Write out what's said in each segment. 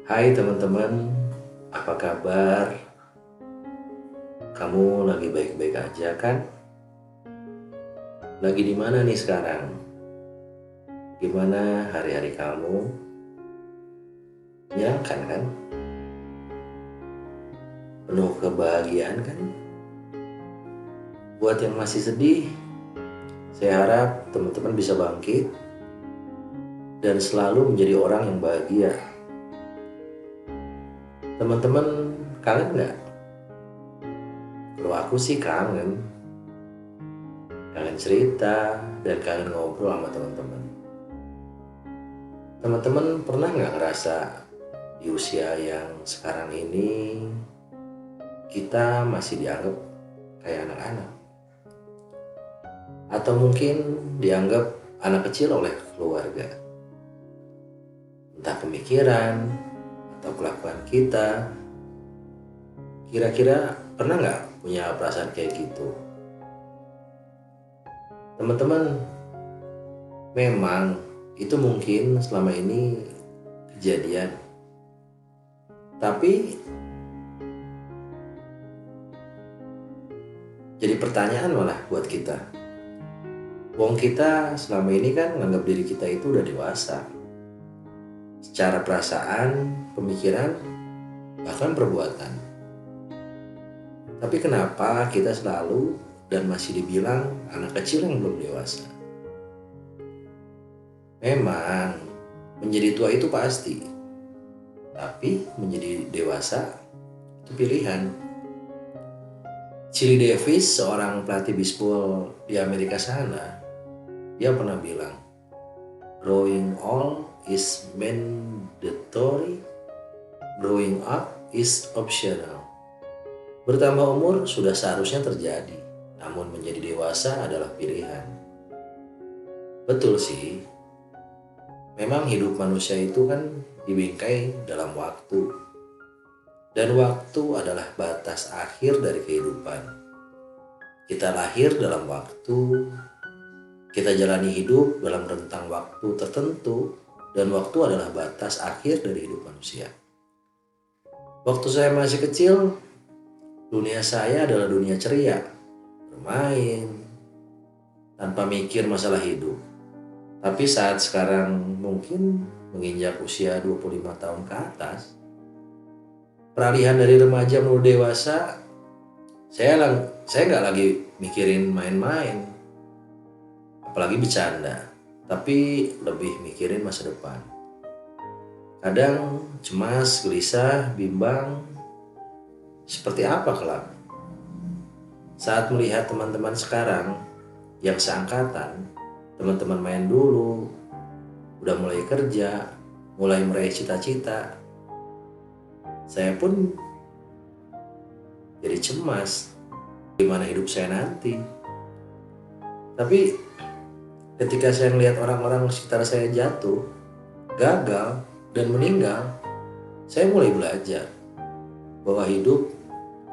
Hai teman-teman, apa kabar? Kamu lagi baik-baik aja kan? Lagi di mana nih sekarang? Gimana hari-hari kamu? Menyenangkan kan? Penuh kebahagiaan kan? Buat yang masih sedih, saya harap teman-teman bisa bangkit dan selalu menjadi orang yang bahagia. Teman-teman kangen nggak? Kalau aku sih kangen. Kangen cerita dan kangen ngobrol sama teman-teman. Teman-teman pernah nggak ngerasa di usia yang sekarang ini kita masih dianggap kayak anak-anak? Atau mungkin dianggap anak kecil oleh keluarga? Entah pemikiran atau kelakuan kita. Kira-kira pernah nggak punya perasaan kayak gitu? Teman-teman, memang itu mungkin selama ini kejadian. Tapi jadi pertanyaan malah buat kita. Wong kita selama ini kan menganggap diri kita itu udah dewasa. Secara perasaan, pemikiran, bahkan perbuatan. Tapi kenapa kita selalu dan masih dibilang anak kecil yang belum dewasa? Memang menjadi tua itu pasti, tapi menjadi dewasa itu pilihan. Chili Davis, seorang pelatih bisbol di Amerika sana, dia pernah bilang, growing old is mandatory, growing up is optional. Bertambah umur sudah seharusnya terjadi, namun menjadi dewasa adalah pilihan. Betul sih, memang hidup manusia itu kan dibingkai dalam waktu. Dan waktu adalah batas akhir dari kehidupan. Kita lahir dalam waktu, kita jalani hidup dalam rentang waktu tertentu, dan waktu adalah batas akhir dari hidup manusia. Waktu saya masih kecil, dunia saya adalah dunia ceria, bermain, tanpa mikir masalah hidup. Tapi saat sekarang mungkin menginjak usia 25 tahun ke atas, peralihan dari remaja menuju dewasa, saya nggak lagi mikirin main-main, apalagi bercanda, tapi lebih mikirin masa depan. Kadang cemas, gelisah, bimbang, seperti apa kelak? Saat melihat teman-teman sekarang yang seangkatan, teman-teman main dulu, udah mulai kerja, mulai meraih cita-cita, saya pun jadi cemas gimana hidup saya nanti. Tapi ketika saya melihat orang-orang sekitar saya jatuh, gagal, dan meninggal, saya mulai belajar bahwa hidup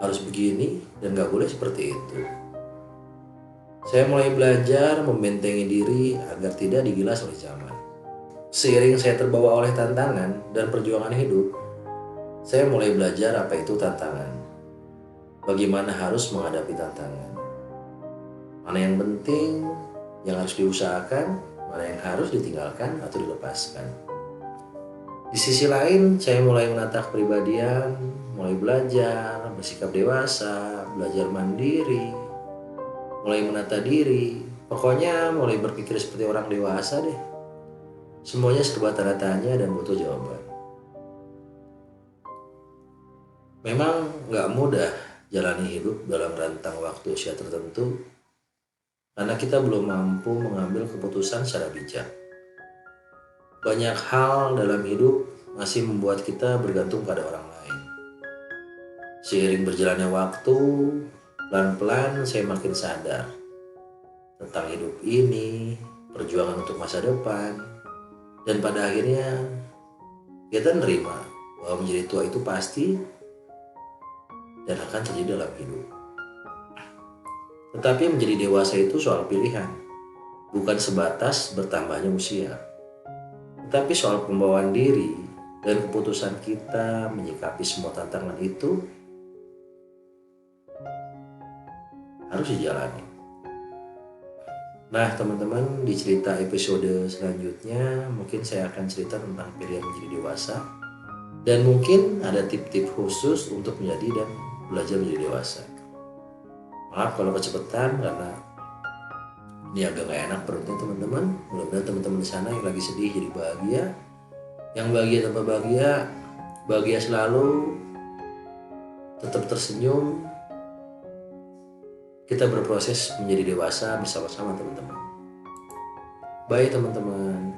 harus begini dan gak boleh seperti itu. Saya mulai belajar membentengi diri agar tidak digilas oleh zaman. Seiring saya terbawa oleh tantangan dan perjuangan hidup, saya mulai belajar apa itu tantangan. Bagaimana harus menghadapi tantangan. Mana yang penting, yang harus diusahakan, mana yang harus ditinggalkan atau dilepaskan. Di sisi lain, saya mulai menata kepribadian, mulai belajar, bersikap dewasa, belajar mandiri, mulai menata diri. Pokoknya mulai berpikir seperti orang dewasa deh. Semuanya serba tanda tanya dan butuh jawaban. Memang gak mudah jalani hidup dalam rentang waktu usia tertentu, karena kita belum mampu mengambil keputusan secara bijak. Banyak hal dalam hidup masih membuat kita bergantung pada orang lain. Seiring berjalannya waktu, pelan-pelan saya makin sadar tentang hidup ini, perjuangan untuk masa depan, dan pada akhirnya kita nerima bahwa menjadi tua itu pasti dan akan terjadi dalam hidup. Tetapi menjadi dewasa itu soal pilihan, bukan sebatas bertambahnya usia. Tetapi soal pembawaan diri, Dan keputusan kita menyikapi semua tantangan itu harus dijalani. Nah teman-teman, di cerita episode selanjutnya mungkin saya akan cerita tentang pilihan menjadi dewasa. Dan mungkin ada tip-tip khusus untuk menjadi dan belajar menjadi dewasa. Maaf kalau kecepatan karena ini agak gak enak perutnya teman-teman. Mudah-mudahan teman-teman di sana yang lagi sedih jadi bahagia. Yang bahagia tanpa bahagia, bahagia selalu, tetap tersenyum. Kita berproses menjadi dewasa bersama-sama teman-teman. Bye teman-teman.